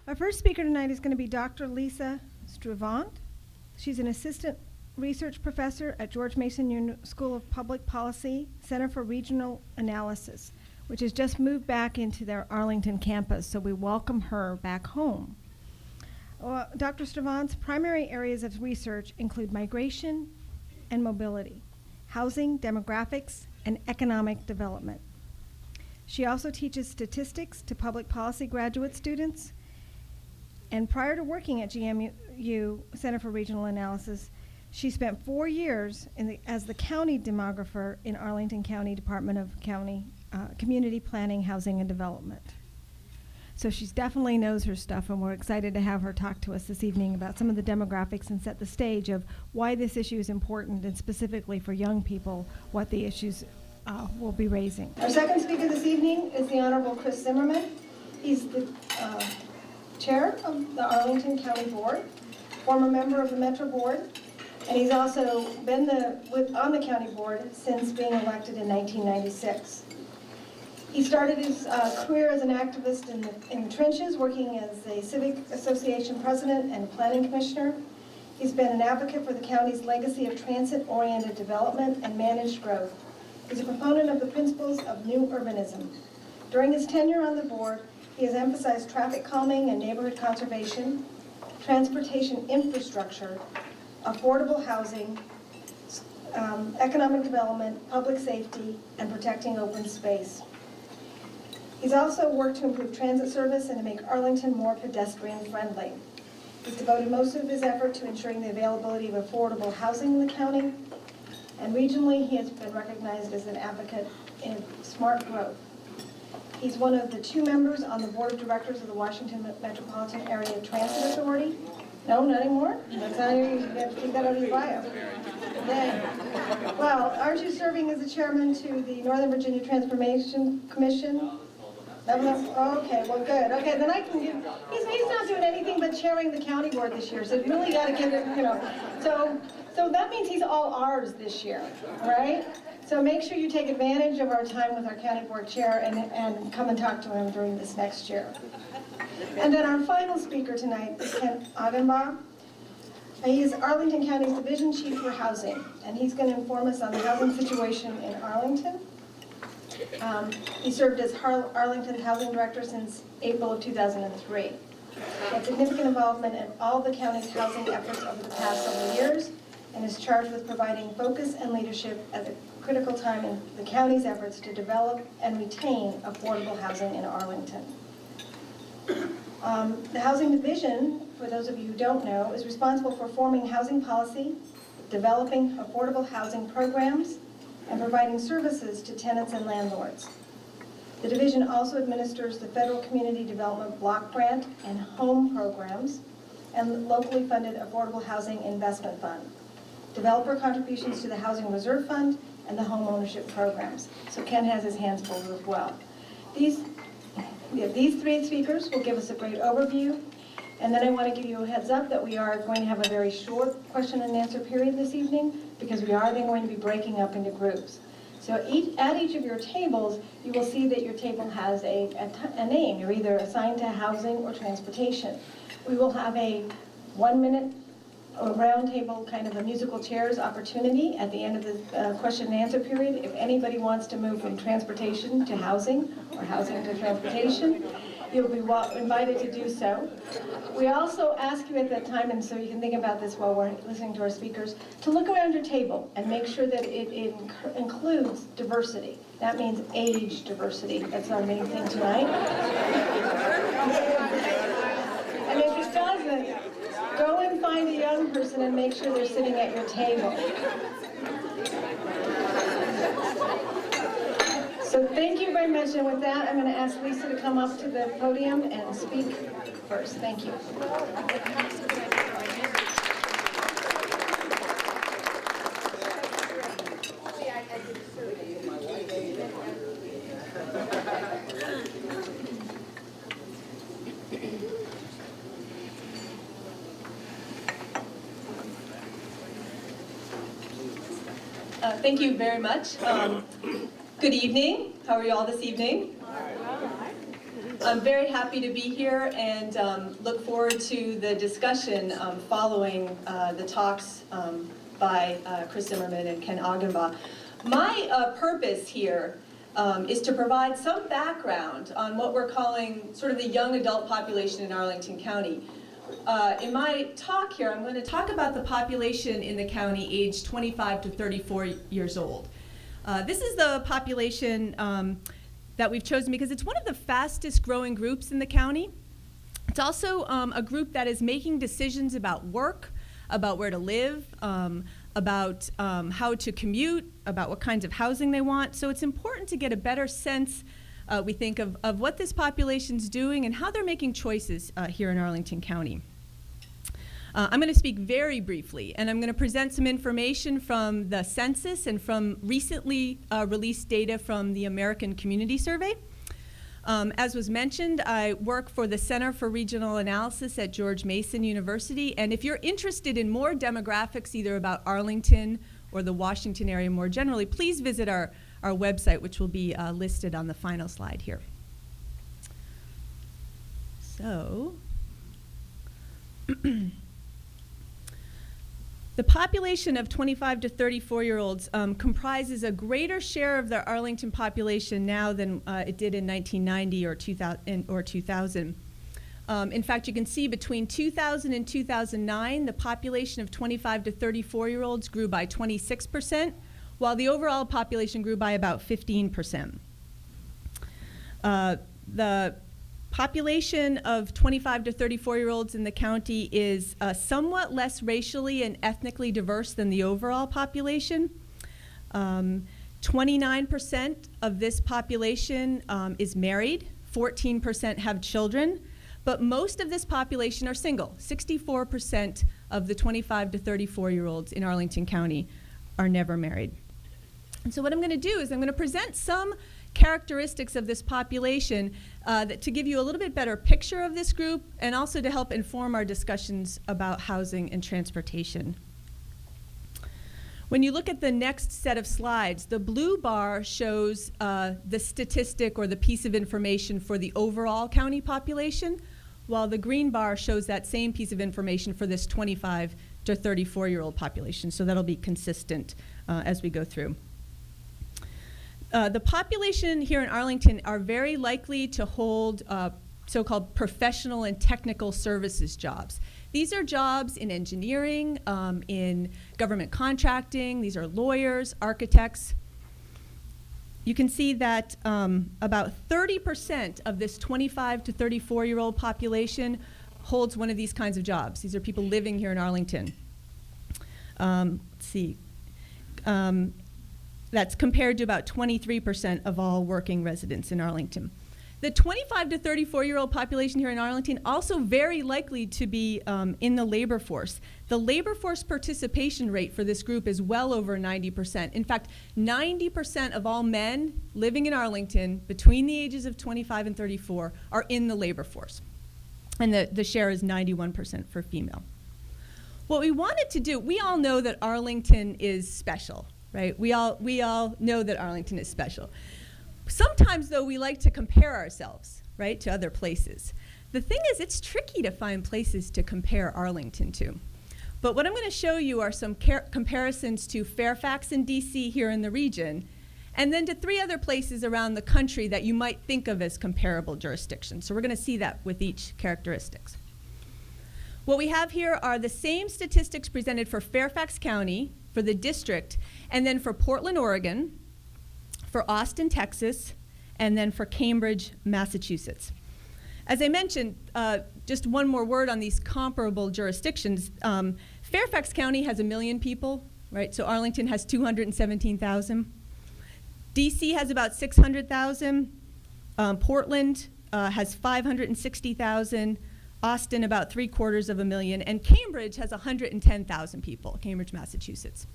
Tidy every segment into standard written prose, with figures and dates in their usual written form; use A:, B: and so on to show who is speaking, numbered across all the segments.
A: Our first speaker tonight is going to be Dr. Lisa Strivant. She's an assistant research professor at George Mason School of Public Policy, Center for Regional Analysis, which has just moved back into their Arlington campus, so we welcome her back home. Dr. Strivant's primary areas of research include migration and mobility, housing, demographics, and economic development. She also teaches statistics to public policy graduate students, and prior to working at GMU Center for Regional Analysis, she spent 4 years as the county demographer in Arlington County Department of Community Planning, Housing, and Development. So she definitely knows her stuff, and we're excited to have her talk to us this evening about some of the demographics and set the stage of why this issue is important, and specifically for young people, what the issues we'll be raising. Our second speaker this evening is the Honorable Chris Zimmerman. He's the chair of the Arlington County Board, former member of the Metro Board, and he's also been on the county board since being elected in 1996. He started his career as an activist in the trenches, working as a civic association president and planning commissioner. He's been an advocate for the county's legacy of transit-oriented development and managed growth. He's a proponent of the principles of new urbanism. During his tenure on the board, he has emphasized traffic calming and neighborhood conservation, transportation infrastructure, affordable housing, economic development, public safety, and protecting open space. He's also worked to improve transit service and to make Arlington more pedestrian-friendly. He's devoted most of his effort to ensuring the availability of affordable housing in the county, and regionally he has been recognized as an advocate in smart growth. He's one of the 2 members on the board of directors of the Washington Metropolitan Area Transit Authority. No, not anymore? That's how you have to take that out of your bio. Well, aren't you serving as the chairman to the Northern Virginia Transformation Commission? Okay, well, good. Okay, then I can give, he's not doing anything but chairing the county board this year, so you really got to give it, So that means he's all ours this year, right? So make sure you take advantage of our time with our county board chair and come and talk to him during this next year. And then our final speaker tonight is Ken Agenbaugh. He is Arlington County's Division Chief for Housing, and he's going to inform us on the housing situation in Arlington. He served as Arlington's Housing Director since April of 2003. He had significant involvement in all the county's housing efforts over the past several years, and is charged with providing focus and leadership at the critical time in the county's efforts to develop and retain affordable housing in Arlington. The Housing Division, for those of you who don't know, is responsible for forming housing policy, developing affordable housing programs, and providing services to tenants and landlords. The division also administers the Federal Community Development Block Grant and Home programs and locally funded Affordable Housing Investment Fund, developer contributions to the Housing Reserve Fund, and the home ownership programs. So Ken has his hands full as well. These 3 speakers will give us a great overview, and then I want to give you a heads up that we are going to have a very short question and answer period this evening, because we are then going to be breaking up into groups. So at each of your tables, you will see that your table has a name. You're either assigned to housing or transportation. We will have a 1-minute round table, kind of a musical chairs opportunity at the end of the question and answer period. If anybody wants to move from transportation to housing or housing to transportation, you'll be invited to do so. We also ask you at that time, and so you can think about this while we're listening to our speakers, to look around your table and make sure that it includes diversity. That means age diversity. That's our main thing tonight. And if it doesn't, go and find a young person and make sure they're sitting at your table. So thank you very much, and with that, I'm going to ask Lisa to come up to the podium and speak first. Thank you.
B: Thank you very much. Good evening. How are you all this evening? I'm very happy to be here and look forward to the discussion following the talks by Chris Zimmerman and Ken Augenbaugh. My purpose here is to provide some background on what we're calling sort of the young adult population in Arlington County. In my talk here, I'm going to talk about the population in the county aged 25 to 34 years old. This is the population that we've chosen because it's one of the fastest growing groups in the county. It's also a group that is making decisions about work, about where to live, about how to commute, about what kinds of housing they want. So it's important to get a better sense, we think, of what this population's doing and how they're making choices here in Arlington County. I'm going to speak very briefly, and I'm going to present some information from the census and from recently released data from the American Community Survey. As was mentioned, I work for the Center for Regional Analysis at George Mason University, and if you're interested in more demographics, either about Arlington or the Washington area more generally, please visit our website, which will be listed on the final slide here. So, the population of 25 to 34-year-olds comprises a greater share of the Arlington population now than it did in 1990 or 2000. In fact, you can see between 2000 and 2009, the population of 25 to 34-year-olds grew by 26%, while the overall population grew by about 15%. The population of 25 to 34-year-olds in the county is somewhat less racially and ethnically diverse than the overall population. 29% of this population is married, 14% have children, but most of this population are single. 64% of the 25 to 34-year-olds in Arlington County are never married. And so what I'm going to do is I'm going to present some characteristics of this population to give you a little bit better picture of this group and also to help inform our discussions about housing and transportation. When you look at the next set of slides, the blue bar shows the statistic or the piece of information for the overall county population, while the green bar shows that same piece of information for this 25 to 34-year-old population. So that'll be consistent as we go through. The population here in Arlington are very likely to hold so-called professional and technical services jobs. These are jobs in engineering, in government contracting. These are lawyers, architects. You can see that about 30% of this 25 to 34-year-old population holds one of these kinds of jobs. These are people living here in Arlington. Let's see. That's compared to about 23% of all working residents in Arlington. The 25 to 34-year-old population here in Arlington also very likely to be in the labor force. The labor force participation rate for this group is well over 90%. In fact, 90% of all men living in Arlington between the ages of 25 and 34 are in the labor force. And the share is 91% for female. What we wanted to do, we all know that Arlington is special. Right? We all know that Arlington is special. Sometimes, though, we like to compare ourselves, right, to other places. The thing is, it's tricky to find places to compare Arlington to. But what I'm going to show you are some comparisons to Fairfax and DC here in the region, and then to 3 other places around the country that you might think of as comparable jurisdictions. So we're going to see that with each characteristics. What we have here are the same statistics presented for Fairfax County, for the district, and then for Portland, Oregon, for Austin, Texas, and then for Cambridge, Massachusetts. As I mentioned, just one more word on these comparable jurisdictions. Fairfax County has 1 million people, right? So Arlington has 217,000. DC has about 600,000. Portland has 560,000. Austin about 750,000, and Cambridge has 110,000 people, Cambridge, Massachusetts.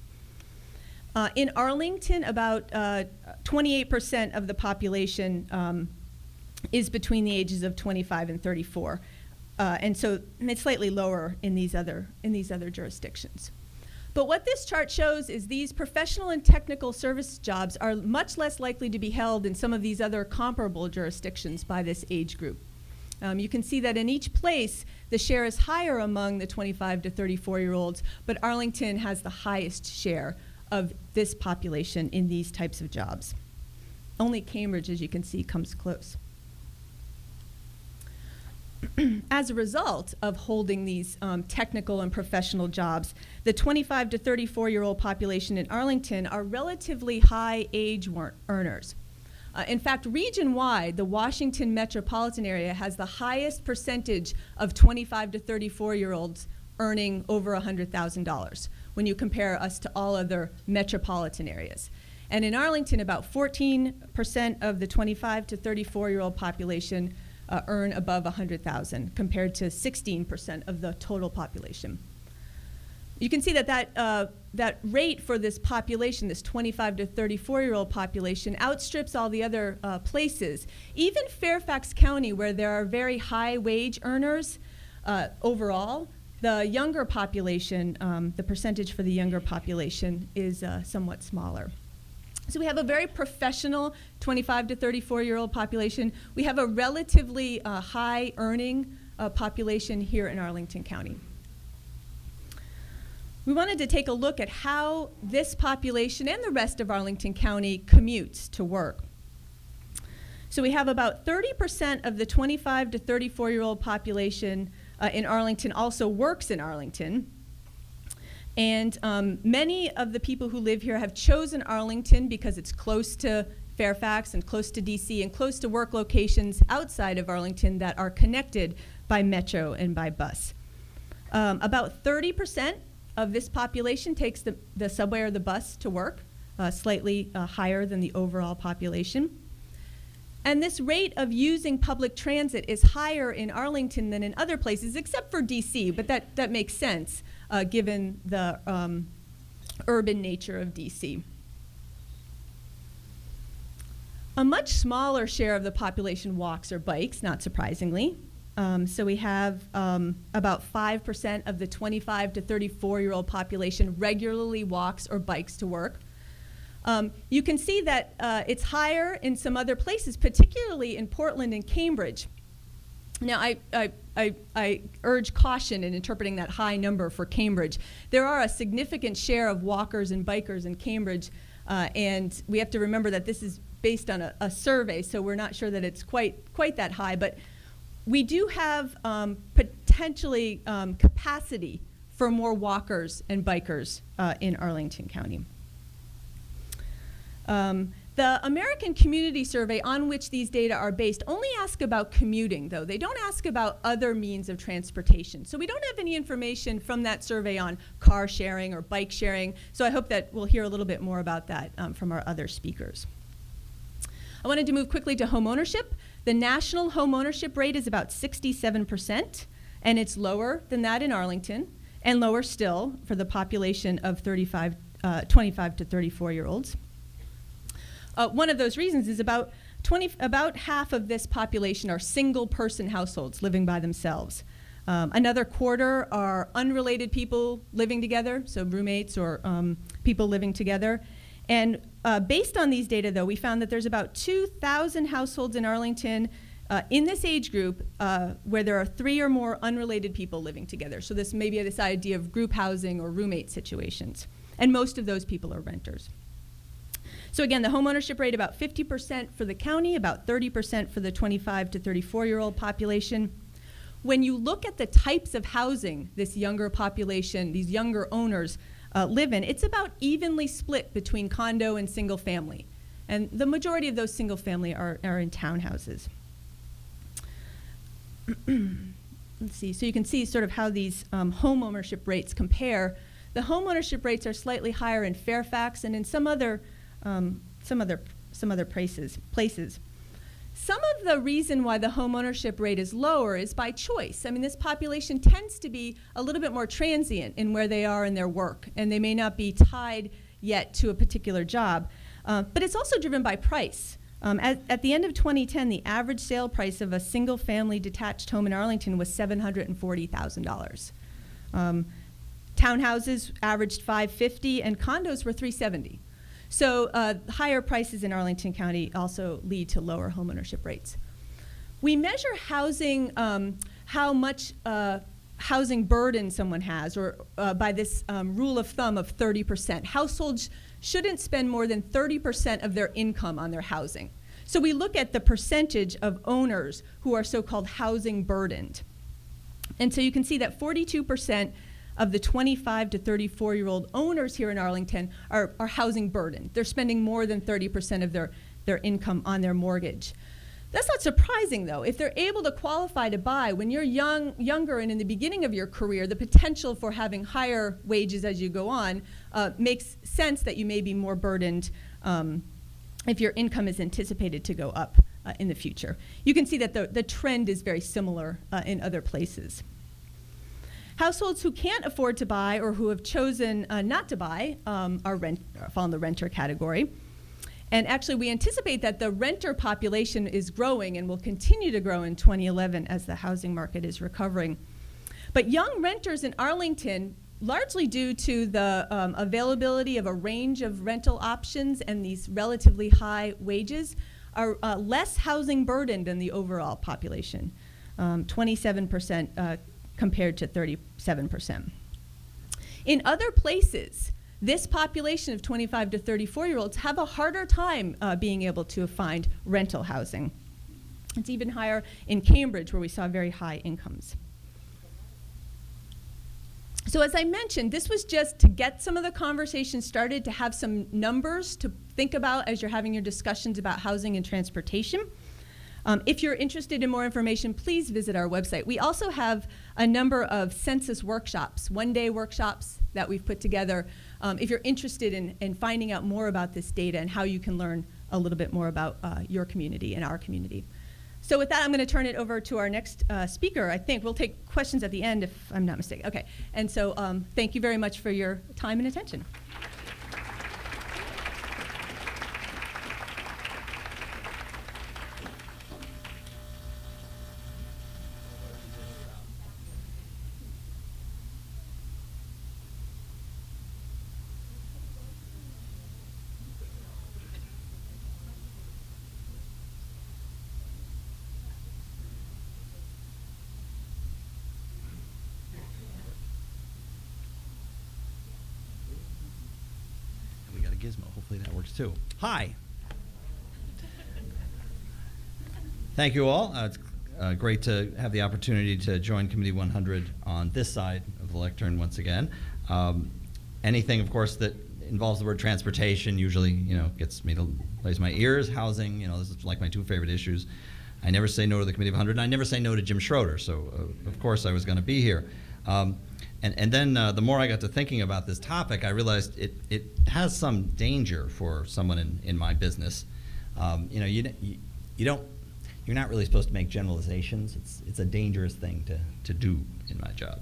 B: In Arlington, about 28% of the population is between the ages of 25 and 34, and so it's slightly lower in these other jurisdictions. But what this chart shows is these professional and technical service jobs are much less likely to be held in some of these other comparable jurisdictions by this age group. You can see that in each place, the share is higher among the 25 to 34-year-olds, but Arlington has the highest share of this population in these types of jobs. Only Cambridge, as you can see, comes close. As a result of holding these technical and professional jobs, the 25 to 34-year-old population in Arlington are relatively high age earners. In fact, region-wide, the Washington metropolitan area has the highest percentage of 25 to 34-year-olds earning over $100,000 when you compare us to all other metropolitan areas. And in Arlington, about 14% of the 25 to 34-year-old population earn above $100,000, compared to 16% of the total population. You can see that that rate for this population, this 25 to 34-year-old population, outstrips all the other places. Even Fairfax County, where there are very high wage earners overall, the younger population, the percentage for the younger population is somewhat smaller. So we have a very professional 25 to 34-year-old population. We have a relatively high earning population here in Arlington County. We wanted to take a look at how this population and the rest of Arlington County commutes to work. So we have about 30% of the 25 to 34-year-old population in Arlington also works in Arlington. And many of the people who live here have chosen Arlington because it's close to Fairfax and close to DC and close to work locations outside of Arlington that are connected by metro and by bus. About 30% of this population takes the subway or the bus to work, slightly higher than the overall population. And this rate of using public transit is higher in Arlington than in other places, except for DC, but that makes sense given the urban nature of DC. A much smaller share of the population walks or bikes, not surprisingly. So we have about 5% of the 25 to 34-year-old population regularly walks or bikes to work. You can see that it's higher in some other places, particularly in Portland and Cambridge. Now, I urge caution in interpreting that high number for Cambridge. There are a significant share of walkers and bikers in Cambridge, and we have to remember that this is based on a survey, so we're not sure that it's quite that high. But we do have potentially capacity for more walkers and bikers in Arlington County. The American Community Survey, on which these data are based, only ask about commuting, though. They don't ask about other means of transportation. So we don't have any information from that survey on car sharing or bike sharing. So I hope that we'll hear a little bit more about that from our other speakers. I wanted to move quickly to home ownership. The national home ownership rate is about 67%, and it's lower than that in Arlington, and lower still for the population of 25 to 34-year-olds. One of those reasons is about half of this population are single-person households living by themselves. Another quarter are unrelated people living together, so roommates or people living together. And based on these data, though, we found that there's about 2,000 households in Arlington in this age group where there are 3 or more unrelated people living together. So this may be this idea of group housing or roommate situations. And most of those people are renters. So again, the home ownership rate about 50% for the county, about 30% for the 25 to 34-year-old population. When you look at the types of housing this younger population, these younger owners live in, it's about evenly split between condo and single family. And the majority of those single family are in townhouses. Let's see, so you can see sort of how these home ownership rates compare. The home ownership rates are slightly higher in Fairfax and in some other places. Some of the reason why the home ownership rate is lower is by choice. I mean, this population tends to be a little bit more transient in where they are in their work, and they may not be tied yet to a particular job. But it's also driven by price. At the end of 2010, the average sale price of a single-family detached home in Arlington was $740,000. Townhouses averaged $550 and condos were $370. So higher prices in Arlington County also lead to lower homeownership rates. We measure housing, how much housing burden someone has, or by this rule of thumb of 30%. Households shouldn't spend more than 30% of their income on their housing. So we look at the percentage of owners who are so-called housing burdened. And so you can see that 42% of the 25 to 34-year-old owners here in Arlington are housing burdened. They're spending more than 30% of their income on their mortgage. That's not surprising, though. If they're able to qualify to buy, when you're younger and in the beginning of your career, the potential for having higher wages as you go on makes sense that you may be more burdened if your income is anticipated to go up in the future. You can see that the trend is very similar in other places. Households who can't afford to buy or who have chosen not to buy fall in the renter category. And actually, we anticipate that the renter population is growing and will continue to grow in 2011 as the housing market is recovering. But young renters in Arlington, largely due to the availability of a range of rental options and these relatively high wages, are less housing burdened than the overall population, 27% compared to 37%. In other places, this population of 25 to 34-year-olds have a harder time being able to find rental housing. It's even higher in Cambridge, where we saw very high incomes. So as I mentioned, this was just to get some of the conversation started, to have some numbers to think about as you're having your discussions about housing and transportation. If you're interested in more information, please visit our website. We also have a number of census workshops, one-day workshops that we've put together. If you're interested in finding out more about this data and how you can learn a little bit more about your community and our community. So with that, I'm going to turn it over to our next speaker. I think we'll take questions at the end, if I'm not mistaken. Okay, and so thank you very much for your time and attention.
C: Gizmo. Hopefully that works too. Hi. Thank you all. It's great to have the opportunity to join Committee 100 on this side of the lectern once again. Anything, of course, that involves the word transportation usually, gets me to raise my ears. Housing, this is like my two favorite issues. I never say no to the Committee of 100, and I never say no to Jim Schroeder. So, of course, I was going to be here. And then the more I got to thinking about this topic, I realized it has some danger for someone in my business. You're not really supposed to make generalizations. It's a dangerous thing to do in my job.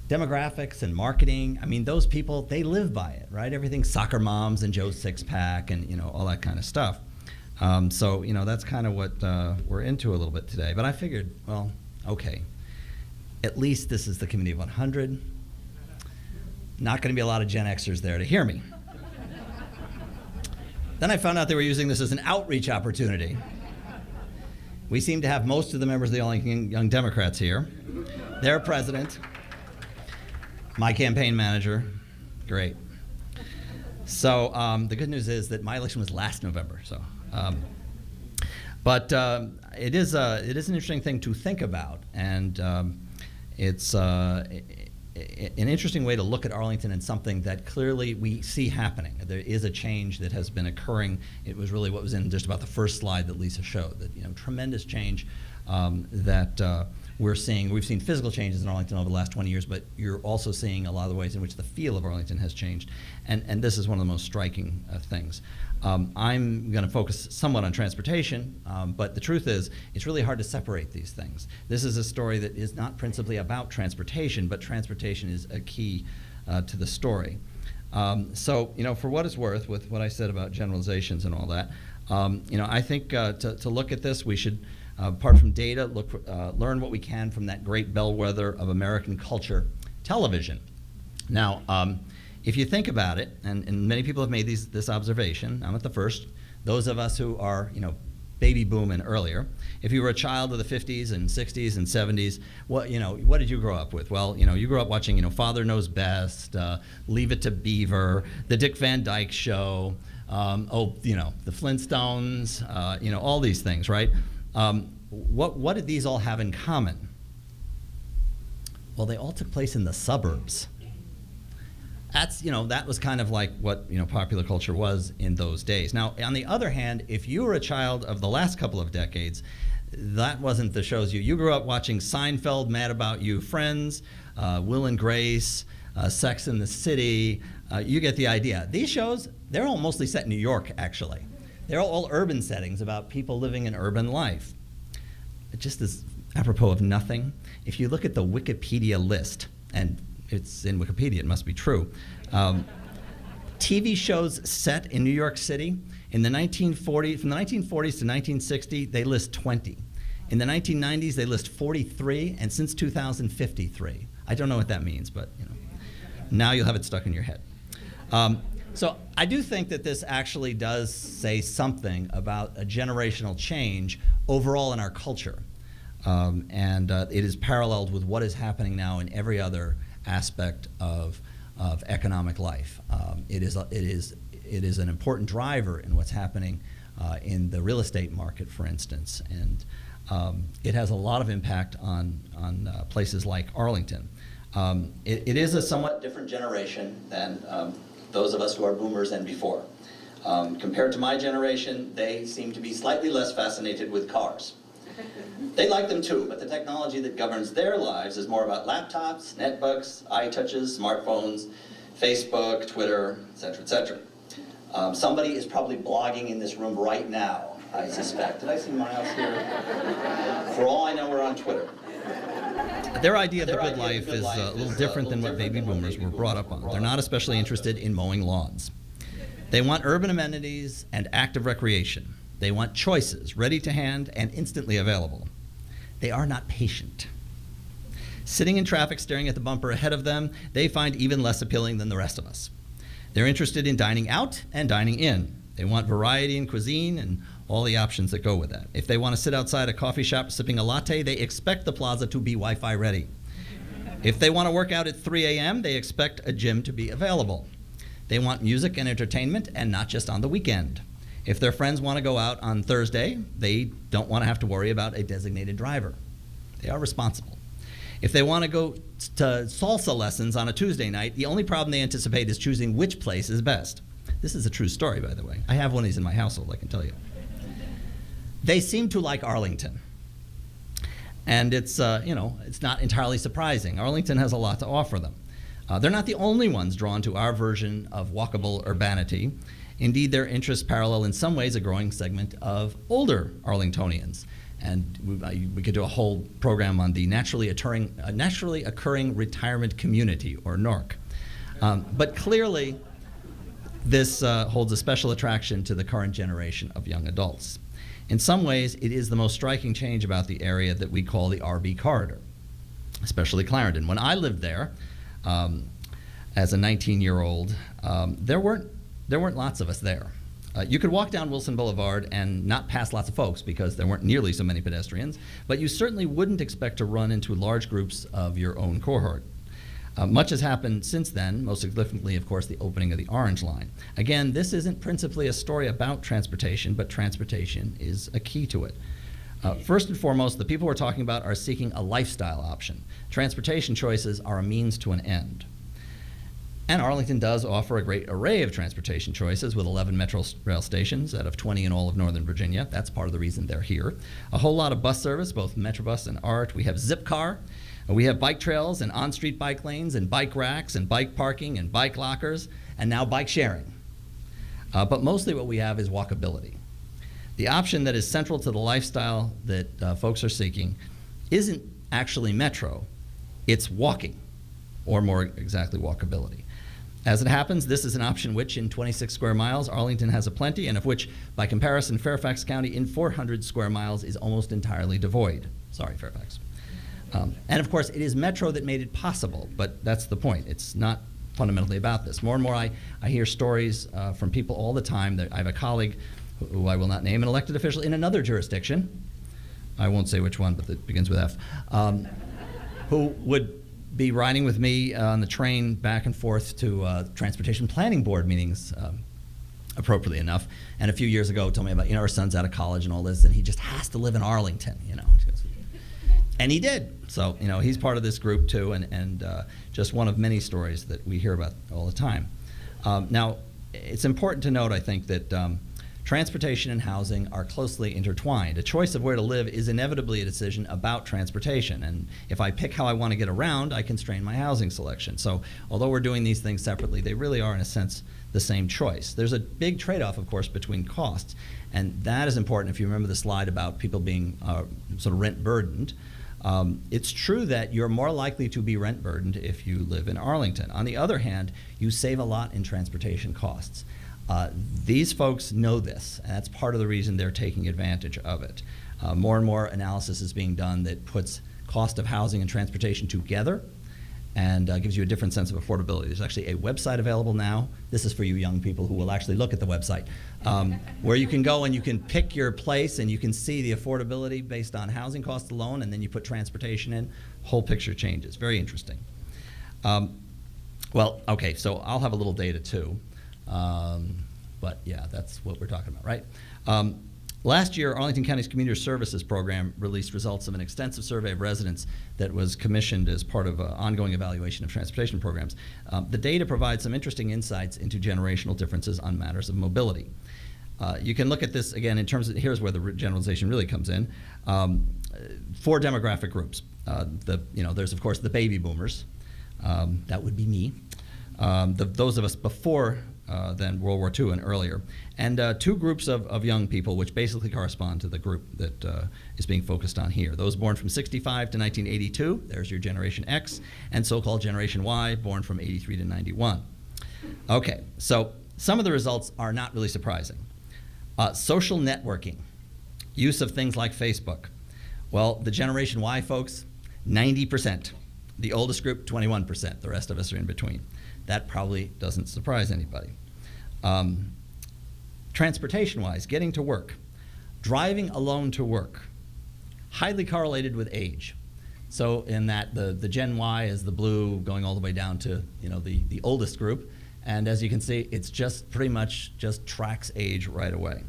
C: Demographics and marketing, those people, they live by it, right? Everything's soccer moms and Joe's six-pack and, all that kind of stuff. So, that's kind of what we're into a little bit today. But I figured, well, okay. At least this is the Committee of 100. Not going to be a lot of Gen Xers there to hear me. Then I found out they were using this as an outreach opportunity. We seem to have most of the members of the Arlington Young Democrats here. Their president, my campaign manager, great. So the good news is that my election was last November. So, but it is an interesting thing to think about, and it's an interesting way to look at Arlington and something that clearly we see happening. There is a change that has been occurring. It was really what was in just about the first slide that Lisa showed, that tremendous change that we're seeing. We've seen physical changes in Arlington over the last 20 years, but you're also seeing a lot of the ways in which the feel of Arlington has changed. And this is one of the most striking things. I'm going to focus somewhat on transportation, but the truth is it's really hard to separate these things. This is a story that is not principally about transportation, but transportation is a key to the story. So, for what it's worth, with what I said about generalizations and all that, I think to look at this, we should, apart from data, learn what we can from that great bellwether of American culture, television. Now, if you think about it, and many people have made this observation, I'm not the first, those of us who are, baby boom and earlier, if you were a child of the 50s and 60s and 70s, what did you grow up with? Well, you grew up watching, Father Knows Best, Leave It to Beaver, The Dick Van Dyke Show, the Flintstones, all these things, right? What did these all have in common? Well, they all took place in the suburbs. That was kind of like what popular culture was in those days. Now, on the other hand, if you were a child of the last couple of decades, that wasn't the shows you grew up watching Seinfeld, Mad About You, Friends, Will and Grace, Sex and the City. You get the idea. These shows, they're all mostly set in New York, actually. They're all urban settings about people living an urban life. Just as apropos of nothing, if you look at the Wikipedia list, and it's in Wikipedia, it must be true. TV shows set in New York City in the 1940s, from the 1940s to 1960, they list 20. In the 1990s, they list 43, and since 2000, 53. I don't know what that means, but now you'll have it stuck in your head. So I do think that this actually does say something about a generational change overall in our culture, and it is paralleled with what is happening now in every other aspect of economic life. It is an important driver in what's happening in the real estate market, for instance, and it has a lot of impact on places like Arlington. It is a somewhat different generation than those of us who are boomers and before. Compared to my generation, they seem to be slightly less fascinated with cars. They like them too, but the technology that governs their lives is more about laptops, netbooks, iTouches, smartphones, Facebook, Twitter, etc., etc. Somebody is probably blogging in this room right now, I suspect. Did I see Miles here? For all I know, we're on Twitter. Their idea of the good life is a little different than what baby boomers were brought up on. They're not especially interested in mowing lawns. They want urban amenities and active recreation. They want choices, ready to hand and instantly available. They are not patient. Sitting in traffic staring at the bumper ahead of them, they find even less appealing than the rest of us. They're interested in dining out and dining in. They want variety in cuisine and all the options that go with that. If they want to sit outside a coffee shop sipping a latte, they expect the plaza to be Wi-Fi ready. If they want to work out at 3 a.m., they expect a gym to be available. They want music and entertainment, and not just on the weekend. If their friends want to go out on Thursday, they don't want to have to worry about a designated driver. They are responsible. If they want to go to salsa lessons on a Tuesday night, the only problem they anticipate is choosing which place is best. This is a true story, by the way. I have one of these in my household, I can tell you. They seem to like Arlington. And it's not entirely surprising. Arlington has a lot to offer them. They're not the only ones drawn to our version of walkable urbanity. Indeed, their interests parallel in some ways a growing segment of older Arlingtonians. And we could do a whole program on the naturally occurring retirement community, or NORC. But clearly, this holds a special attraction to the current generation of young adults. In some ways, it is the most striking change about the area that we call the RB corridor, especially Clarendon. When I lived there, as a 19-year-old, there weren't lots of us there. You could walk down Wilson Boulevard and not pass lots of folks because there weren't nearly so many pedestrians, but you certainly wouldn't expect to run into large groups of your own cohort. Much has happened since then, most significantly, of course, the opening of the Orange Line. Again, this isn't principally a story about transportation, but transportation is a key to it. First and foremost, the people we're talking about are seeking a lifestyle option. Transportation choices are a means to an end. And Arlington does offer a great array of transportation choices with 11 metro rail stations out of 20 in all of Northern Virginia. That's part of the reason they're here. A whole lot of bus service, both Metrobus and ART. We have Zipcar. We have bike trails and on-street bike lanes and bike racks and bike parking and bike lockers and now bike sharing. But mostly what we have is walkability. The option that is central to the lifestyle that folks are seeking isn't actually metro, it's walking, or more exactly walkability. As it happens, this is an option which in 26 square miles, Arlington has aplenty, and of which, by comparison, Fairfax County in 400 square miles is almost entirely devoid. Sorry, Fairfax. And of course, it is Metro that made it possible, but that's the point. It's not fundamentally about this. More and more, I hear stories from people all the time. I have a colleague who I will not name, an elected official in another jurisdiction. I won't say which one, but it begins with F, who would be riding with me on the train back and forth to Transportation Planning Board meetings, appropriately enough. And a few years ago, told me about, our son's out of college and all this, and he just has to live in Arlington, And he did. So, he's part of this group too, and just one of many stories that we hear about all the time. Now, it's important to note, I think, that transportation and housing are closely intertwined. A choice of where to live is inevitably a decision about transportation. And if I pick how I want to get around, I constrain my housing selection. So although we're doing these things separately, they really are, in a sense, the same choice. There's a big trade-off, of course, between costs. And that is important if you remember the slide about people being sort of rent burdened. It's true that you're more likely to be rent burdened if you live in Arlington. On the other hand, you save a lot in transportation costs. These folks know this, and that's part of the reason they're taking advantage of it. More and more analysis is being done that puts cost of housing and transportation together and gives you a different sense of affordability. There's actually a website available now. This is for you young people who will actually look at the website, where you can go and you can pick your place and you can see the affordability based on housing costs alone, and then you put transportation in, whole picture changes. Very interesting. Well, okay, so I'll have a little data too. But yeah, that's what we're talking about, right? Last year, Arlington County's Community Services Program released results of an extensive survey of residents that was commissioned as part of an ongoing evaluation of transportation programs. The data provides some interesting insights into generational differences on matters of mobility. You can look at this again in terms of, here's where the generalization really comes in. 4 demographic groups. There's of course the baby boomers. That would be me. Those of us before then World War II and earlier, and 2 groups of young people, which basically correspond to the group that is being focused on here. Those born from 65 to 1982, there's your Generation X, and so-called Generation Y, born from 83 to 91. Okay, so some of the results are not really surprising. Social networking, use of things like Facebook. Well, the Generation Y folks, 90%. The oldest group, 21%. The rest of us are in between. That probably doesn't surprise anybody. Transportation-wise, getting to work, driving alone to work, highly correlated with age. So in that the Gen Y is the blue going all the way down to the oldest group, and as you can see, it's just pretty much just tracks age right away.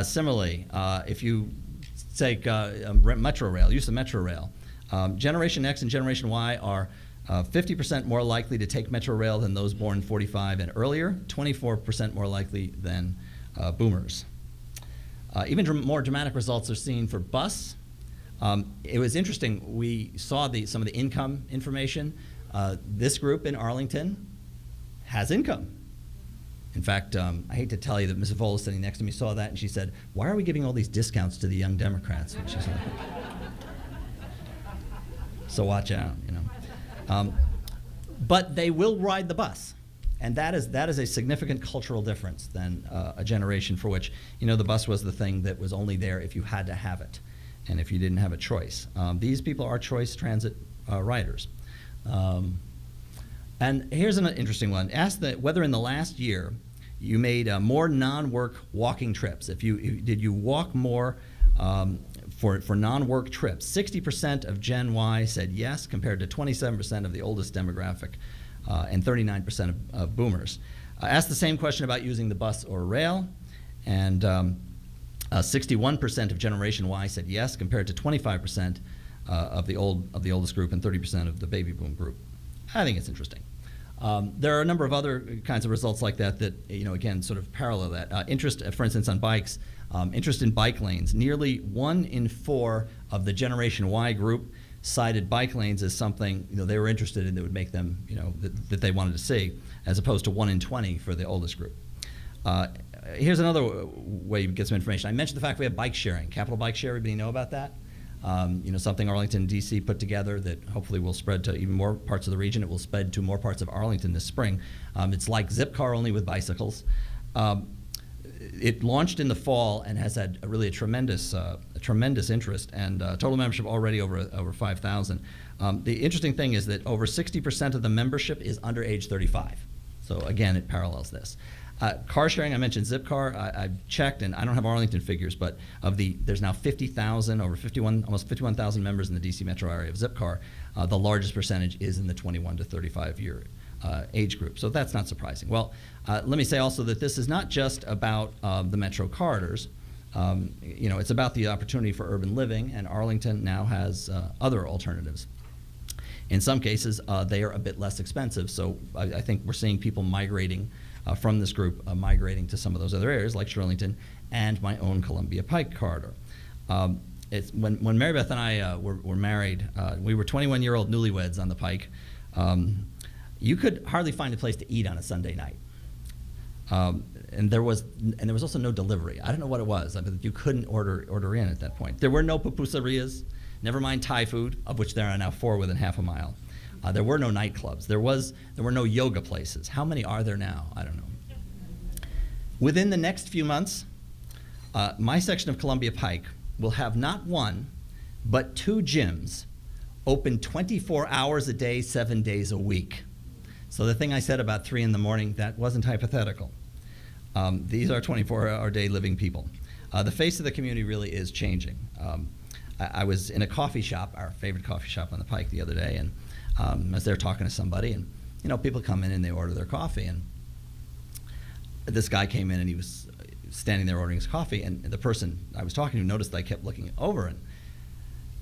C: Similarly, if you take Metro Rail, use of Metro Rail, Generation X and Generation Y are 50% more likely to take Metro Rail than those born 45 and earlier, 24% more likely than boomers. Even more dramatic results are seen for bus. It was interesting, we saw some of the income information. This group in Arlington has income. In fact, I hate to tell you that Ms. Vola sitting next to me saw that and she said, "Why are we giving all these discounts to the young Democrats?" And she's like, so watch out, But they will ride the bus, and that is a significant cultural difference than a generation for which, the bus was the thing that was only there if you had to have it, and if you didn't have a choice. These people are choice transit riders. And here's an interesting one. Ask whether in the last year you made more non-work walking trips. Did you walk more for non-work trips? 60% of Gen Y said yes, compared to 27% of the oldest demographic, and 39% of boomers. Asked the same question about using the bus or rail, and 61% of Generation Y said yes, compared to 25% of the oldest group and 30% of the baby boom group. I think it's interesting. There are a number of other kinds of results like that again, sort of parallel that. Interest, for instance, on bikes, interest in bike lanes. Nearly 1 in 4 of the Generation Y group cited bike lanes as something they were interested in that would make them, that they wanted to see, as opposed to 1 in 20 for the oldest group. Here's another way you get some information. I mentioned the fact we have bike sharing, Capital Bike Share. Everybody know about that? Something Arlington, D.C. put together that hopefully will spread to even more parts of the region. It will spread to more parts of Arlington this spring. It's like Zipcar, only with bicycles. it launched in the fall and has had a tremendous interest, and total membership already over 5,000. The interesting thing is that over 60% of the membership is under age 35. So again, it parallels this. Car sharing, I mentioned Zipcar. I checked, and I don't have Arlington figures, but there's now 50,000, almost 51,000 members in the DC metro area of Zipcar. The largest percentage is in the 21 to 35 year age group. So that's not surprising. Well, let me say also that this is not just about the metro corridors. It's about the opportunity for urban living, and Arlington now has other alternatives. In some cases, they are a bit less expensive. So I think we're seeing people migrating from this group, migrating to some of those other areas like Shirlington and my own Columbia Pike corridor. When Mary Beth and I were married, we were 21-year-old newlyweds on the Pike. You could hardly find a place to eat on a Sunday night. And there was also no delivery. I don't know what it was. I mean, you couldn't order in at that point. There were no pupuserias, never mind Thai food, of which there are now 4 within half a mile. There were no nightclubs. There were no yoga places. How many are there now? I don't know. Within the next few months, my section of Columbia Pike will have not 1, but 2 gyms open 24 hours a day, 7 days a week. So the thing I said about 3 in the morning, that wasn't hypothetical. These are 24-hour-day living people. The face of the community really is changing. I was in a coffee shop, our favorite coffee shop on the Pike, the other day, and I was there talking to somebody, and people come in and they order their coffee, and this guy came in and he was standing there ordering his coffee, and the person I was talking to noticed I kept looking over, and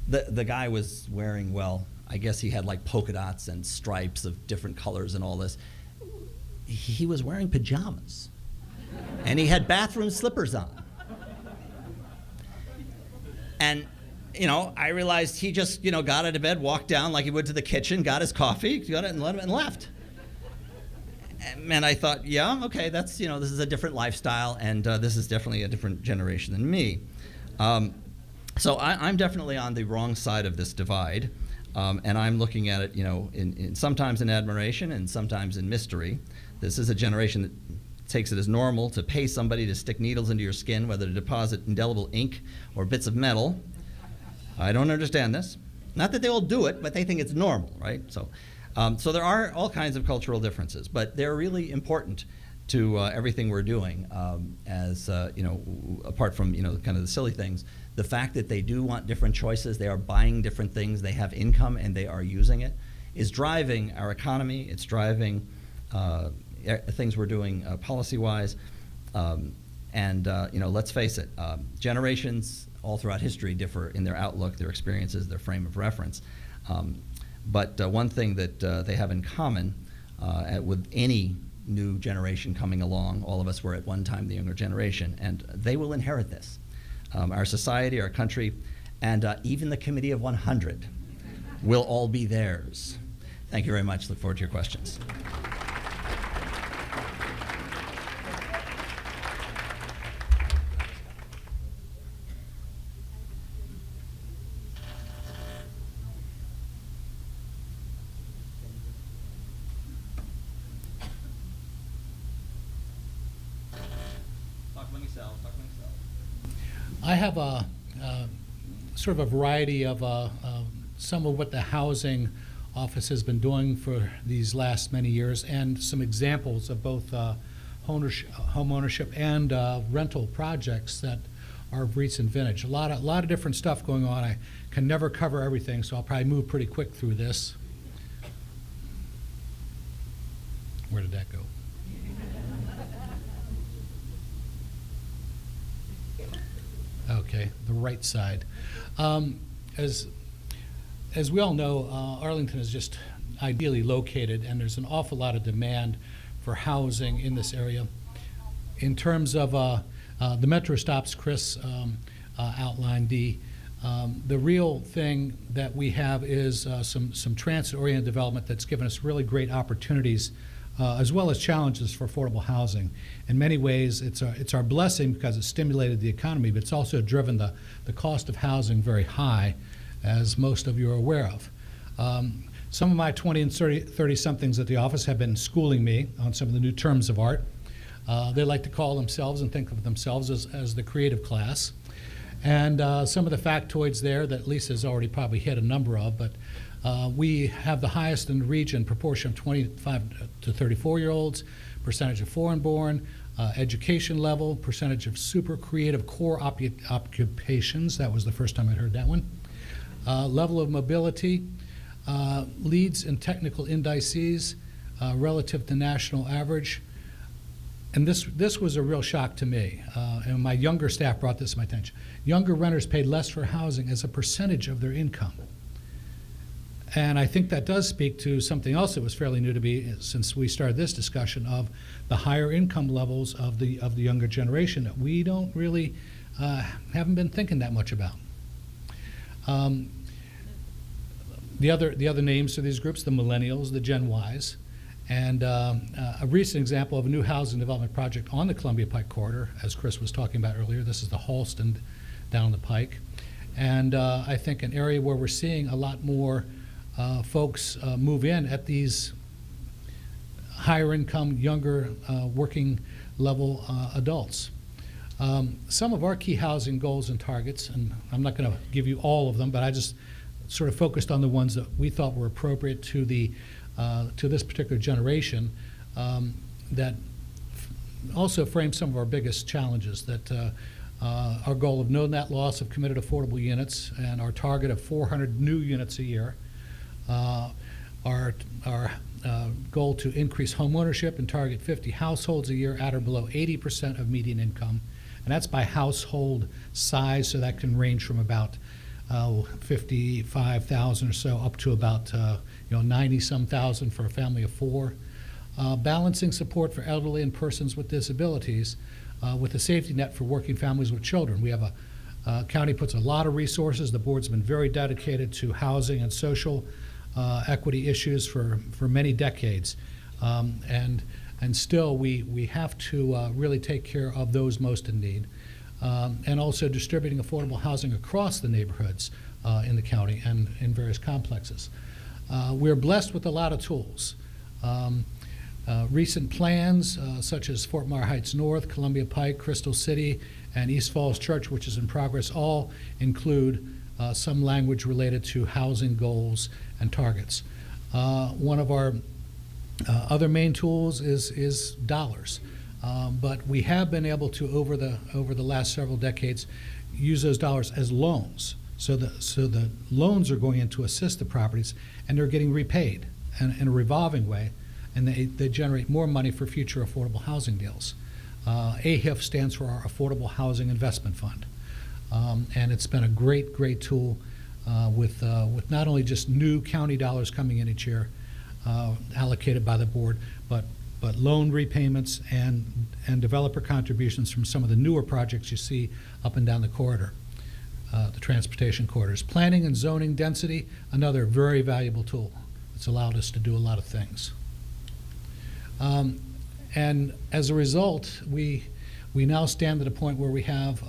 C: the guy was wearing, well, I guess he had like polka dots and stripes of different colors and all this. He was wearing pajamas, and he had bathroom slippers on. And I realized he just, got out of bed, walked down like he would to the kitchen, got his coffee, got it, and left. And I thought, yeah, okay, that's, this is a different lifestyle, and this is definitely a different generation than me. So I'm definitely on the wrong side of this divide, and I'm looking at it, in sometimes in admiration and sometimes in mystery. This is a generation that takes it as normal to pay somebody to stick needles into your skin, whether to deposit indelible ink or bits of metal. I don't understand this. Not that they all do it, but they think it's normal, right? So there are all kinds of cultural differences, but they're really important to everything we're doing. Apart from kind of the silly things, the fact that they do want different choices, they are buying different things, they have income and they are using it, is driving our economy. It's driving things we're doing policy-wise. Let's face it, generations all throughout history differ in their outlook, their experiences, their frame of reference. But one thing that they have in common with any new generation coming along, all of us were at one time the younger generation, and they will inherit this. Our society, our country, and even the Committee of 100 will all be theirs. Thank you very much. Look forward to your questions.
D: I have a sort of a variety of some of what the housing office has been doing for these last many years, and some examples of both home ownership and rental projects that are of recent vintage. A lot of different stuff going on. I can never cover everything, so I'll probably move pretty quick through this. Where did that go? Okay, the right side. As we all know, Arlington is just ideally located, and there's an awful lot of demand for housing in this area. In terms of the metro stops, Chris outlined, the real thing that we have is some transit-oriented development that's given us really great opportunities, as well as challenges for affordable housing. In many ways, it's our blessing because it stimulated the economy, but it's also driven the cost of housing very high, as most of you are aware of. Some of my 20 and 30-somethings at the office have been schooling me on some of the new terms of art. They like to call themselves and think of themselves as the creative class. And some of the factoids there that Lisa's already probably hit a number of, but we have the highest in the region proportion of 25 to 34-year-olds, percentage of foreign-born, education level, percentage of super creative core occupations. That was the first time I'd heard that one. Level of mobility, leads in technical indices relative to national average. And this was a real shock to me, and my younger staff brought this to my attention. Younger renters paid less for housing as a percentage of their income. And I think that does speak to something else that was fairly new to me since we started this discussion of the higher income levels of the younger generation that we don't really haven't been thinking that much about. The other names for these groups, the millennials, the Gen Ys, and a recent example of a new housing development project on the Columbia Pike corridor, as Chris was talking about earlier. This is the Halston down the Pike, and I think an area where we're seeing a lot more folks move in at these higher income, younger, working level adults. Some of our key housing goals and targets, and I'm not going to give you all of them, but I just sort of focused on the ones that we thought were appropriate to this particular generation, that also frame some of our biggest challenges. That our goal of no net loss of committed affordable units and our target of 400 new units a year. Our goal to increase home ownership and target 50 households a year at or below 80% of median income, and that's by household size. So that can range from about 55,000 or so up to about 90-some thousand for a family of four. Balancing support for elderly and persons with disabilities with a safety net for working families with children. We have county puts a lot of resources. The board's been very dedicated to housing and social equity issues for many decades, and still we have to really take care of those most in need, and also distributing affordable housing across the neighborhoods in the county and in various complexes. We're blessed with a lot of tools. Recent plans such as Fort Myers Heights North, Columbia Pike, Crystal City, and East Falls Church, which is in progress, all include some language related to housing goals and targets. One of our other main tools is dollars, but we have been able to over the last several decades use those dollars as loans. So the loans are going in to assist the properties, and they're getting repaid in a revolving way, and they generate more money for future affordable housing deals. AHIF stands for our Affordable Housing Investment Fund, and it's been a great tool with not only just new county dollars coming in each year allocated by the board, but loan repayments and developer contributions from some of the newer projects you see up and down the corridor, the transportation corridors. Planning and zoning density, another very valuable tool. It's allowed us to do a lot of things. And as a result, we now stand at a point where we have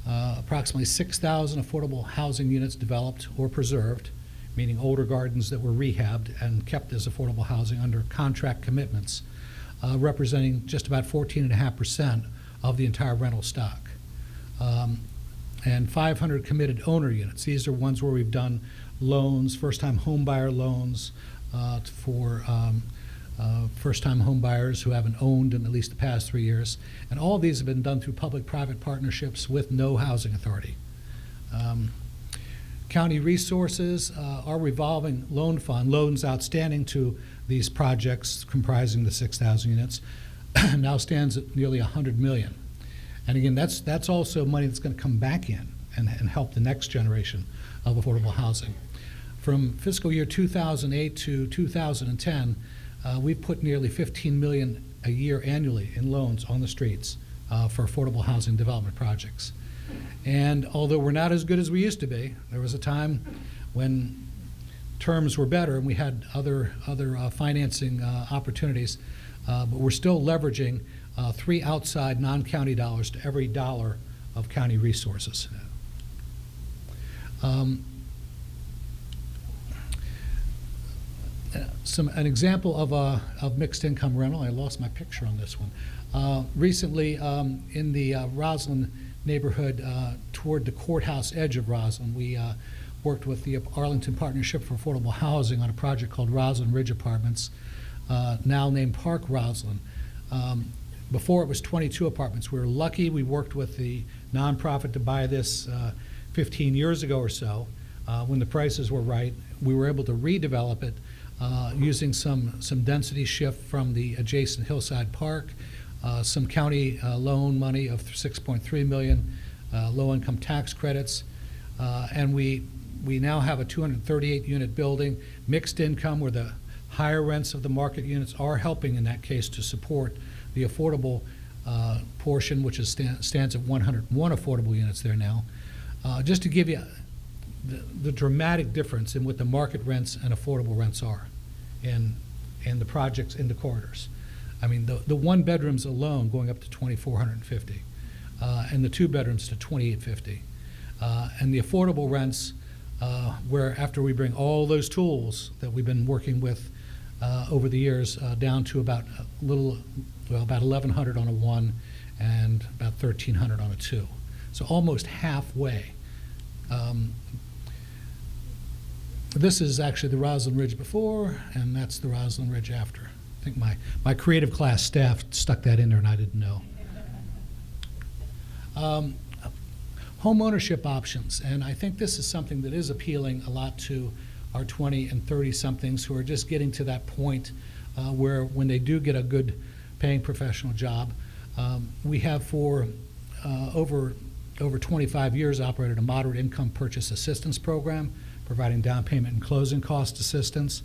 D: approximately 6,000 affordable housing units developed or preserved, meaning older gardens that were rehabbed and kept as affordable housing under contract commitments, representing just about 14.5% of the entire rental stock. And 500 committed owner units. These are ones where we've done loans, first-time home buyer loans for first-time home buyers who haven't owned in at least the past 3 years. And all of these have been done through public-private partnerships with no housing authority. County resources, our revolving loan fund, loans outstanding to these projects comprising the 6,000 units, now stands at nearly $100 million. And again, that's also money that's going to come back in and help the next generation of affordable housing. From fiscal year 2008 to 2010, we've put nearly $15 million a year annually in loans on the streets for affordable housing development projects. And although we're not as good as we used to be, there was a time when terms were better and we had other financing opportunities, but we're still leveraging 3 outside non-county dollars to every dollar of county resources. An example of mixed income rental. I lost my picture on this one. Recently, in the Roslyn neighborhood toward the courthouse edge of Roslyn, we worked with the Arlington Partnership for Affordable Housing on a project called Roslyn Ridge Apartments, now named Park Roslyn. Before it was 22 apartments. We were lucky we worked with the nonprofit to buy this 15 years ago or so. When the prices were right, we were able to redevelop it using some density shift from the adjacent Hillside Park, some county loan money of $6.3 million, low-income tax credits, and we now have a 238-unit building, mixed income, where the higher rents of the market units are helping in that case to support the affordable portion, which stands at 101 affordable units there now. Just to give you the dramatic difference in what the market rents and affordable rents are in the projects in the corridors. I mean, the one bedrooms alone going up to $2,450, and the two bedrooms to $2,850. And the affordable rents, where after we bring all those tools that we've been working with over the years down to about about 1,100 on a 1 and about 1,300 on a 2. So almost halfway. This is actually the Roslyn Ridge before, and that's the Roslyn Ridge after. I think my creative class staff stuck that in there and I didn't know. Home ownership options, and I think this is something that is appealing a lot to our 20 and 30-somethings who are just getting to that point where when they do get a good paying professional job, we have for over 25 years operated a moderate income purchase assistance program, providing down payment and closing cost assistance.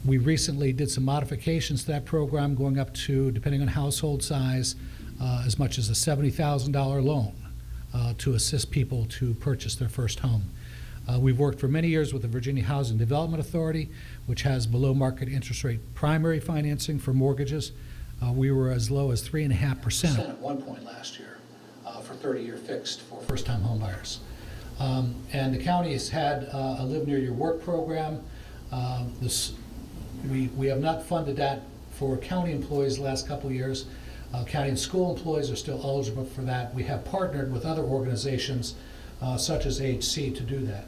D: We recently did some modifications to that program, going up to, depending on household size, as much as a $70,000 loan to assist people to purchase their first home. We've worked for many years with the Virginia Housing Development Authority, which has below market interest rate primary financing for mortgages. We were as low as 3.5% at one point last year for 30-year fixed for first-time home buyers. And the county has had a Live Near Your Work program. We have not funded that for county employees the last couple of years. County and school employees are still eligible for that. We have partnered with other organizations such as AHC to do that.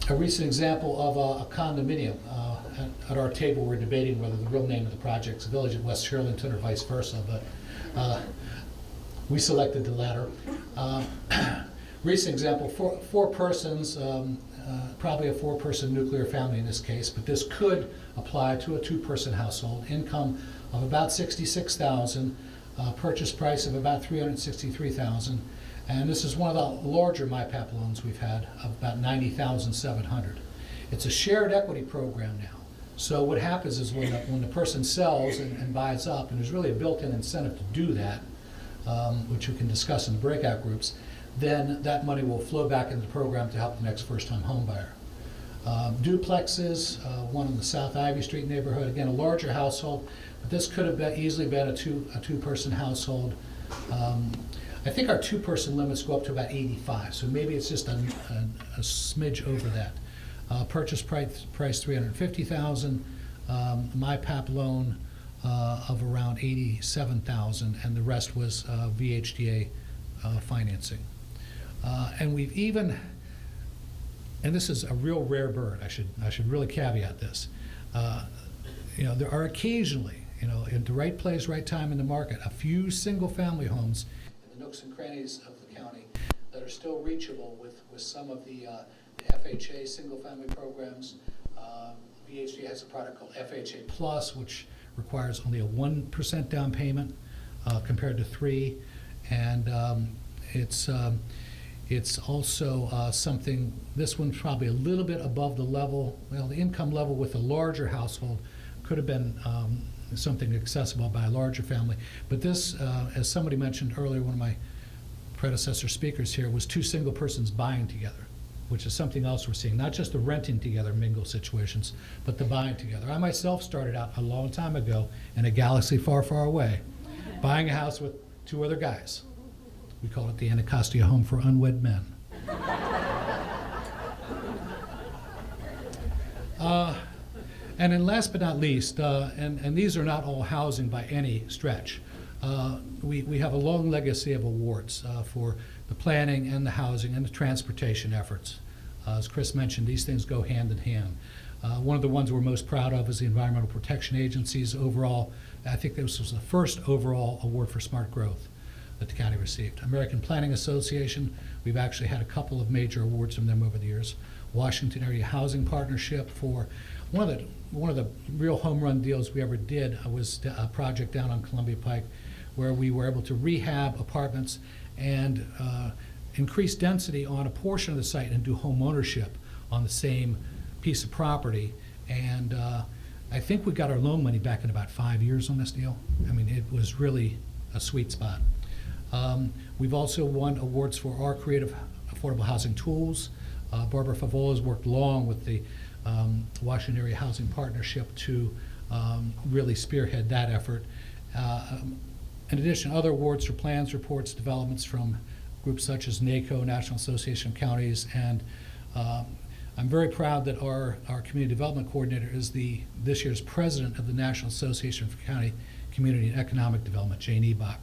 D: A recent example of a condominium. At our table we're debating whether the real name of the project is Village at West Shirlington or vice versa, but we selected the latter. Recent example, four persons, probably a 4-person nuclear family in this case, but this could apply to a 2-person household. Income of about $66,000, purchase price of about $363,000, and this is one of the larger MyPAP loans we've had of about $90,700. It's a shared equity program now. So what happens is when the person sells and buys up, and there's really a built-in incentive to do that, which we can discuss in the breakout groups, then that money will flow back into the program to help the next first-time home buyer. Duplexes, one in the South Ivy Street neighborhood, again a larger household, but this could have easily been a two-person household. I think our 2-person limits go up to about 85, so maybe it's just a smidge over that. Purchase price $350,000, MyPAP loan of around $87,000, and the rest was VHDA financing. And we've even, and this is a real rare bird, I should really caveat this. There are occasionally, in the right place, right time in the market, a few single-family homes in the nooks and crannies of the county that are still reachable with some of the FHA single-family programs. VHDA has a product called FHA Plus, which requires only a 1% down payment compared to 3%, and it's also something. This one's probably a little bit above the level. Well, the income level with a larger household could have been something accessible by a larger family. But this, as somebody mentioned earlier, one of my predecessor speakers here, was 2 single persons buying together, which is something else we're seeing. Not just the renting together mingle situations, but the buying together. I myself started out a long time ago in a galaxy far, far away, buying a house with 2 other guys. We call it the Anacostia Home for Unwed Men. And then last but not least, and these are not all housing by any stretch, we have a long legacy of awards for the planning and the housing and the transportation efforts. As Chris mentioned, these things go hand in hand. One of the ones we're most proud of is the Environmental Protection Agency's overall, I think this was the first overall award for smart growth that the county received. American Planning Association, we've actually had a couple of major awards from them over the years. Washington Area Housing Partnership for one of the real home run deals we ever did was a project down on Columbia Pike where we were able to rehab apartments and increase density on a portion of the site and do home ownership on the same piece of property. And I think we got our loan money back in about 5 years on this deal. I mean, it was really a sweet spot. We've also won awards for our creative affordable housing tools. Barbara Favola has worked long with the Washington Area Housing Partnership to really spearhead that effort. In addition, other awards for plans, reports, developments from groups such as NACO, National Association of Counties, and I'm very proud that our Community Development Coordinator is this year's president of the National Association for County Community and Economic Development, Jane Ebach,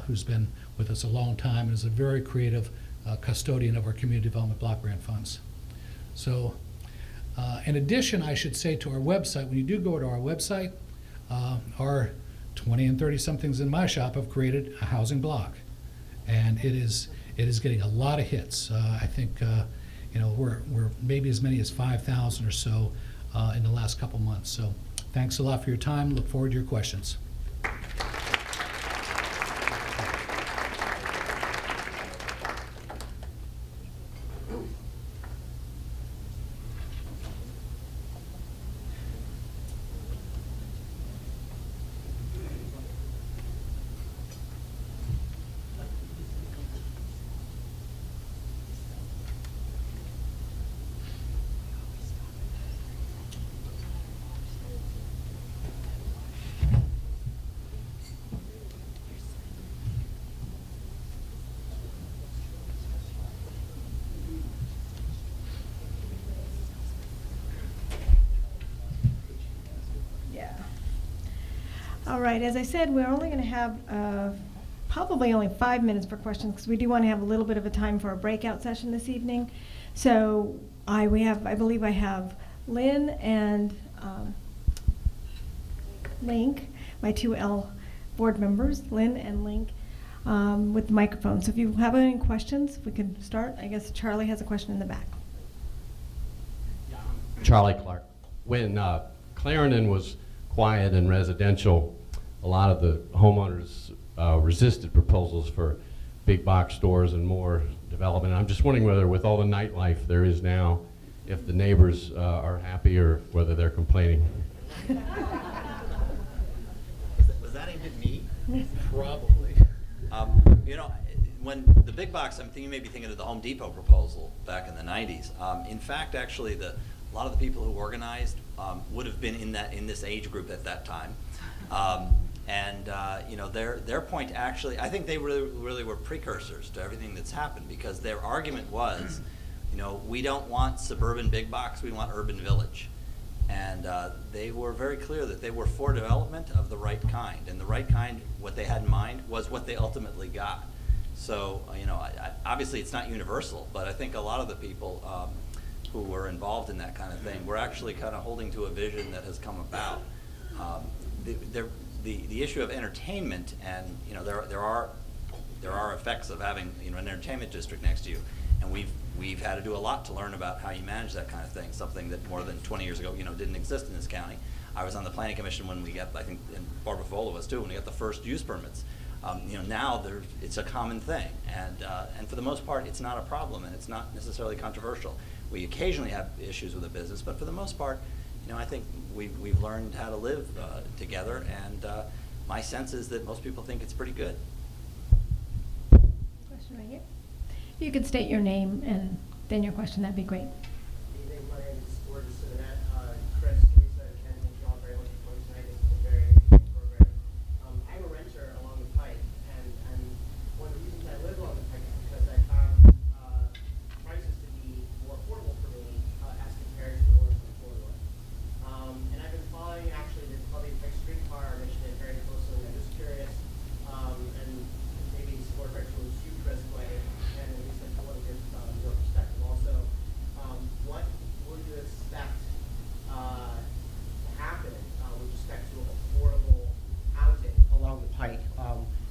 D: who's been with us a long time and is a very creative custodian of our community development block grant funds. So in addition, I should say to our website, when you do go to our website, our 20 and 30 somethings in my shop have created a housing block, and it is getting a lot of hits. I think we're maybe as many as 5,000 or so in the last couple months. So thanks a lot for your time. Look forward to your questions.
A: All right, as I said, we're only going to have probably only 5 minutes for questions because we do want to have a little bit of a time for a breakout session this evening. So I believe I have Lynn and Link, my 2L board members, Lynn and Link, with the microphone. So if you have any questions, we can start. I guess Charlie has a question in the back.
E: Charlie Clark. When Clarendon was quiet and residential, a lot of the homeowners resisted proposals for big box stores and more development. I'm just wondering whether, with all the nightlife there is now, if the neighbors are happy or whether they're complaining.
C: Was that aimed at me?
D: Probably.
C: When the big box, you may be thinking of the Home Depot proposal back in the 90s. In fact, actually, a lot of the people who organized would have been in this age group at that time. Their point actually, I think they really were precursors to everything that's happened, because their argument was, we don't want suburban big box, we want urban village. And they were very clear that they were for development of the right kind. And the right kind, what they had in mind, was what they ultimately got. So, obviously it's not universal, but I think a lot of the people who were involved in that kind of thing were actually kind of holding to a vision that has come about. The issue of entertainment, and there are effects of having an entertainment district next to you, and we've had to do a lot to learn about how you manage that kind of thing. Something that more than 20 years ago didn't exist in this county. I was on the planning commission when we got, I think, and Barbara Favola was too, when we got the first use permits. Now it's a common thing, and for the most part it's not a problem, and it's not necessarily controversial. We occasionally have issues with the business, but for the most part, I think we've learned how to live together, and my sense is that most people think it's pretty good.
A: Question right here. You could state your name and then your question. That'd be great.
F: Good evening. My name is Gordon Simonette. Chris, Lisa, and Ken, thank you all very much for coming tonight. This is a very interesting program. I'm a renter along the Pike, and one of the reasons I live along the Pike is because I found prices to be more affordable for me as compared to the Arlington corridor.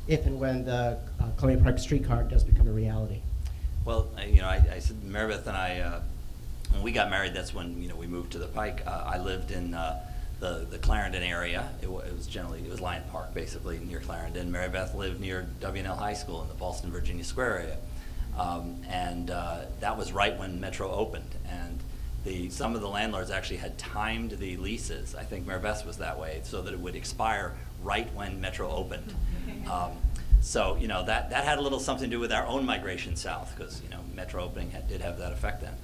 F: if and when the Columbia Park streetcar does become a reality?
C: Well, I said Mary Beth and I, when we got married, that's when we moved to the Pike. I lived in the Clarendon area. It was Lyon Park, basically, near Clarendon. Mary Beth lived near W&L High School in the Ballston, Virginia Square area. That was right when Metro opened. And some of the landlords actually had timed the leases. I think Mary Beth's was that way, so that it would expire right when Metro opened. So that had a little something to do with our own migration south, because Metro opening did have that effect then.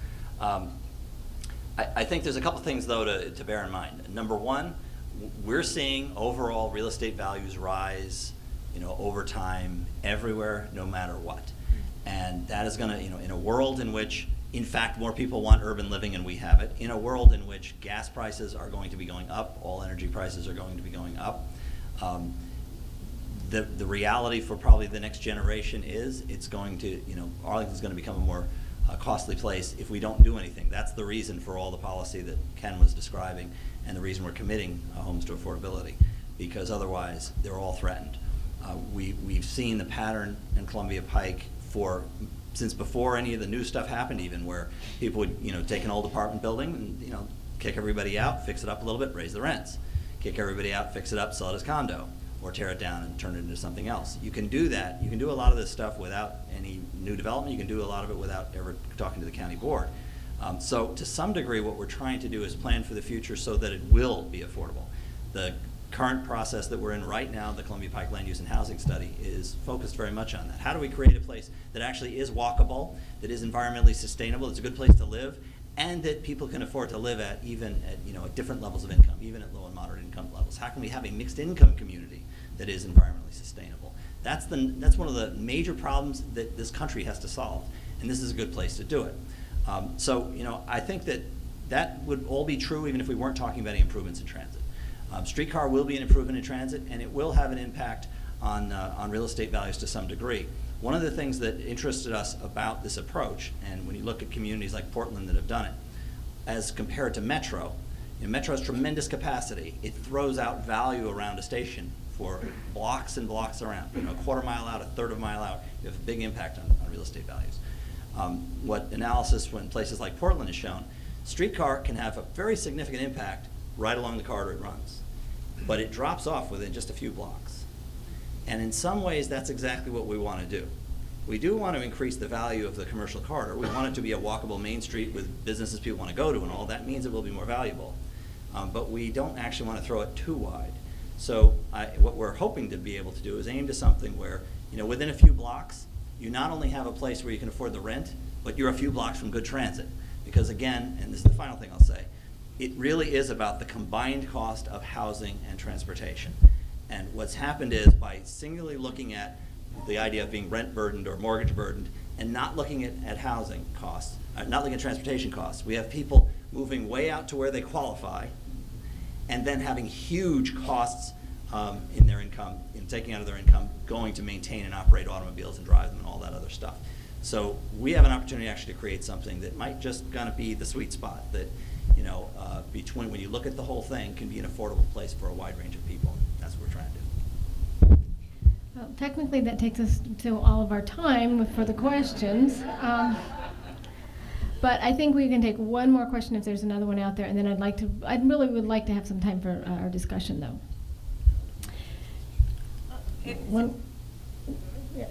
C: I think there's a couple things though to bear in mind. Number one, we're seeing overall real estate values rise, over time everywhere, no matter what. And that is going to, in a world in which, in fact, more people want urban living and we have it, in a world in which gas prices are going to be going up, all energy prices are going to be going up. The reality for probably the next generation is it's going to, Arlington's going to become a more costly place if we don't do anything. That's the reason for all the policy that Ken was describing and the reason we're committing homes to affordability, because otherwise they're all threatened. We've seen the pattern in Columbia Pike since before any of the new stuff happened, even where people would take an old apartment building and kick everybody out, fix it up a little bit, raise the rents, kick everybody out, fix it up, sell it as condo, or tear it down and turn it into something else. You can do that. You can do a lot of this stuff without any new development. You can do a lot of it without ever talking to the county board. So to some degree, what we're trying to do is plan for the future so that it will be affordable. The current process that we're in right now, the Columbia Pike Land Use and Housing Study, is focused very much on that. How do we create a place that actually is walkable, that is environmentally sustainable, that's a good place to live, and that people can afford to live at, even at different levels of income, even at low and moderate income levels? How can we have a mixed income community that is environmentally sustainable? That's one of the major problems that this country has to solve, and this is a good place to do it. I think that would all be true even if we weren't talking about any improvements in transit. Streetcar will be an improvement in transit, and it will have an impact on real estate values to some degree. One of the things that interested us about this approach, and when you look at communities like Portland that have done it, as compared to Metro, Metro has tremendous capacity. It throws out value around a station for blocks and blocks around. A quarter mile out, a third of a mile out, you have a big impact on real estate values. What analysis in places like Portland has shown, streetcar can have a very significant impact right along the corridor it runs, but it drops off within just a few blocks. And in some ways, that's exactly what we want to do. We do want to increase the value of the commercial corridor. We want it to be a walkable main street with businesses people want to go to and all. That means it will be more valuable. But we don't actually want to throw it too wide. So what we're hoping to be able to do is aim to something where, within a few blocks, you not only have a place where you can afford the rent, but you're a few blocks from good transit. Because again, and this is the final thing I'll say, it really is about the combined cost of housing and transportation. And what's happened is, by singularly looking at the idea of being rent burdened or mortgage burdened and not looking at housing costs, not looking at transportation costs, we have people moving way out to where they qualify and then having huge costs in their income, taking out of their income, going to maintain and operate automobiles and drive them and all that other stuff. So we have an opportunity actually to create something that might just gonna be the sweet spot that, between, when you look at the whole thing, can be an affordable place for a wide range of people. That's what we're trying to do.
A: Well, technically, that takes us to all of our time for the questions. But I think we can take one more question if there's another one out there, and then I really would like to have some time for our discussion, though. Yeah.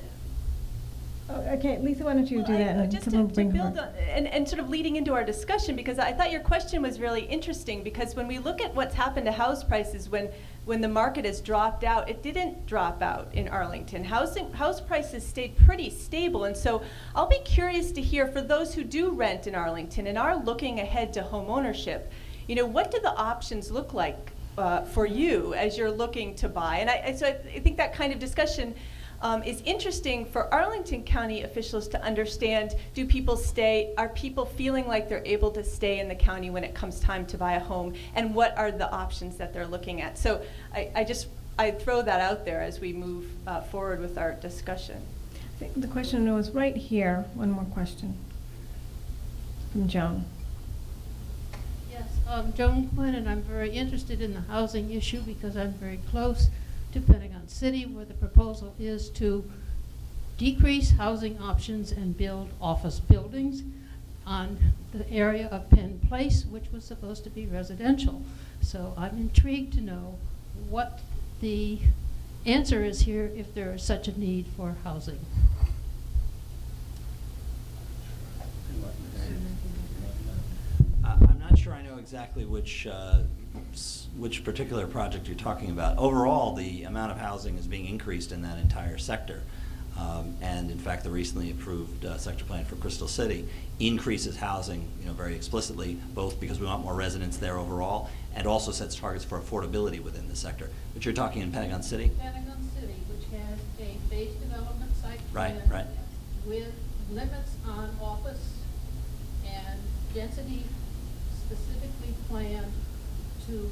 A: Oh, okay, Lisa, why don't you do that?
B: Just to build on, and sort of leading into our discussion, because I thought your question was really interesting, because when we look at what's happened to house prices when the market has dropped out, it didn't drop out in Arlington. House prices stayed pretty stable, and so I'll be curious to hear, for those who do rent in Arlington and are looking ahead to home ownership, what do the options look like for you as you're looking to buy? And so I think that kind of discussion is interesting for Arlington County officials to understand. Do people stay? Are people feeling like they're able to stay in the county when it comes time to buy a home? And what are the options that they're looking at? So I throw that out there as we move forward with our discussion.
A: I think the question was right here. One more question from Joan.
G: Yes, Joan Quinn, and I'm very interested in the housing issue because I'm very close to Pentagon City, where the proposal is to decrease housing options and build office buildings on the area of Penn Place, which was supposed to be residential. So I'm intrigued to know what the answer is here if there is such a need for housing.
C: I'm not sure I know exactly which particular project you're talking about. Overall, the amount of housing is being increased in that entire sector. And in fact, the recently approved sector plan for Crystal City increases housing, very explicitly, both because we want more residents there overall, and also sets targets for affordability within the sector. But you're talking in Pentagon City?
G: Pentagon City, which has a phased development site plan
C: Right.
G: with limits on office and density specifically planned to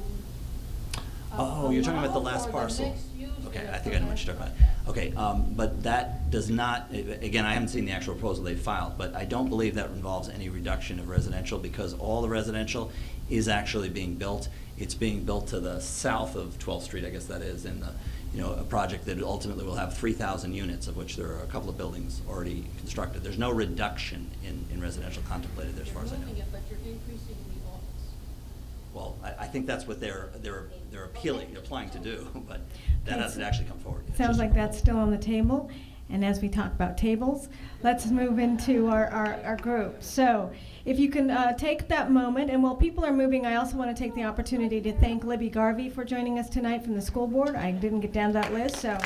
C: You're talking about the
G: allow
C: last
G: for
C: parcel.
G: mixed use
C: Okay,
G: with
C: I think I know what you're talking about. Okay, but that does not, again, I haven't seen the actual proposal they filed, but I don't believe that involves any reduction of residential, because all the residential is actually being built. It's being built to the south of 12th Street, I guess that is, in a project that ultimately will have 3,000 units, of which there are a couple of buildings already constructed. There's no reduction in residential contemplated there, as far as I know.
G: You're moving it, but you're increasing the office.
C: Well, I think that's what they're applying to do, but that hasn't actually come forward yet.
A: Sounds like that's still on the table. And as we talk about tables, let's move into our group. So if you can take that moment, and while people are moving, I also want to take the opportunity to thank Libby Garvey for joining us tonight from the school board. I didn't get down that list, so